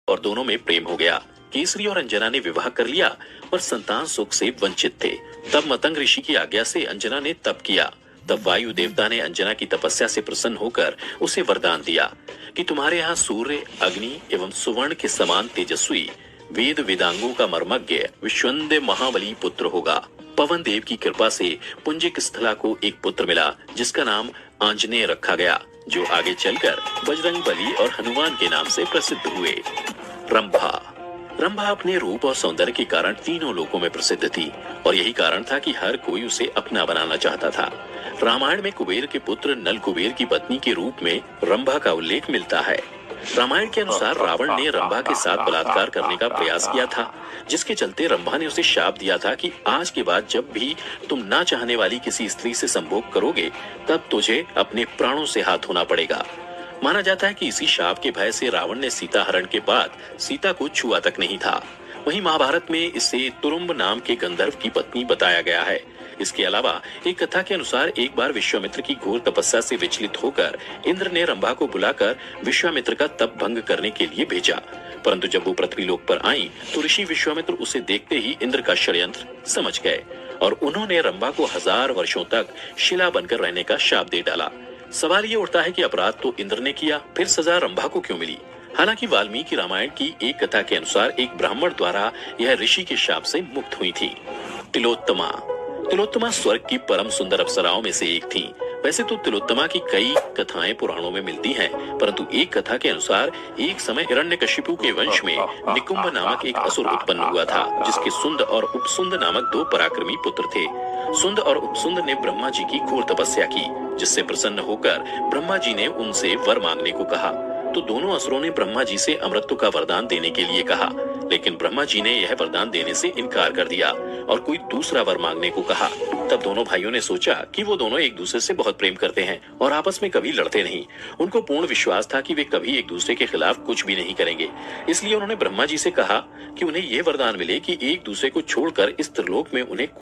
और दोनों में प्रेम हो गया। केसरी और अंजना ने विवाह कर लिया पर संतान सुख से वंचित थे। तब मतंग ऋषि की आज्ञा से अंजना ने तप किया। तब वायु देवता ने अंजना की तपस्या से प्रसन्न होकर उसे वरदान दिया कि तुम्हारे यहाँ सूर्य, अग्नि एवं सुवर्ण के समान तेजस्वी, वेद वेदांगों का मर्मज्ञ विश्वंदय महाबली पुत्र होगा। पवन देव की कृपा से पुंजिक स्थला को एक पुत्र मिला जिसका नाम आंजनेय रखा गया, जो आगे चलकर बजरंग बली और हनुमान के नाम से प्रसिद्ध हुए। रंभा अपने रूप और सौंदर्य के कारण तीनों लोकों में प्रसिद्ध थी और यही कारण था कि हर कोई उसे अपना बनाना चाहता था। रामायण में कुबेर के पुत्र नल कुबेर की पत्नी के रूप में रंभा का उल्लेख मिलता है। रामायण के अनुसार रावण ने रंभा के साथ बलात्कार करने का प्रयास किया था, जिसके चलते रंभा ने उसे शाप दिया था कि आज के बाद जब भी तुम ना चाहने वाली किसी स्त्री से संभोग करोगे तब तुझे अपने प्राणों से हाथ धोना पड़ेगा। माना जाता है कि इसी शाप के भय से रावण ने सीता हरण के बाद सीता को छुआ तक नहीं था। वहीं महाभारत में इसे तुरुम्ब नाम के गंधर्व की पत्नी बताया गया है। इसके अलावा एक कथा के अनुसार एक बार विश्वामित्र की घोर तपस्या से विचलित होकर इंद्र ने रंभा को बुलाकर विश्वामित्र का तप भंग करने के लिए भेजा, परंतु जब वो पृथ्वीलोक पर आई तो ऋषि विश्वामित्र उसे देखते ही इंद्र का षड्यंत्र समझ गए और उन्होंने रंभा को 1000 वर्षों तक शिला बनकर रहने का शाप दे डाला। सवाल ये उठता है कि अपराध तो इंद्र ने किया, फिर सजा रंभा को क्यों मिली? हालांकि वाल्मीकि रामायण की एक कथा के अनुसार एक ब्राह्मण द्वारा यह ऋषि के शाप से मुक्त हुई थी। तिलोत्तमा स्वर्ग की परम सुंदर अप्सराओं में से एक थी। वैसे तो तिलोत्तमा की कई कथाएं पुराणों में मिलती हैं, परंतु एक कथा के अनुसार एक समय हिरण्यकशिपु के वंश में निकुंभ नामक एक असुर उत्पन्न हुआ था, जिसके सुंद और उपसुंद नामक 2 पराक्रमी पुत्र थे। सुंद और उपसुंद ने ब्रह्मा जी की घोर तपस्या की, जिससे प्रसन्न होकर ब्रह्मा जी ने उनसे वर मांगने को कहा। तो दोनों असुरों ने ब्रह्मा जी से अमृत का वरदान देने के लिए कहा, लेकिन ब्रह्मा जी ने यह वरदान देने से इनकार कर दिया और कोई दूसरा वर मांगने को कहा। तब दोनों भाइयों ने सोचा कि वो दोनों एक दूसरे से बहुत प्रेम करते हैं और आपस में कभी लड़ते नहीं। उनको पूर्ण विश्वास था कि वे कभी एक दूसरे के खिलाफ कुछ भी नहीं करेंगे। इसलिए उन्होंने ब्रह्मा जी से कहा कि उन्हें यह वरदान मिले कि एक दूसरे को छोड़कर इस त्रिलोक में उन्हें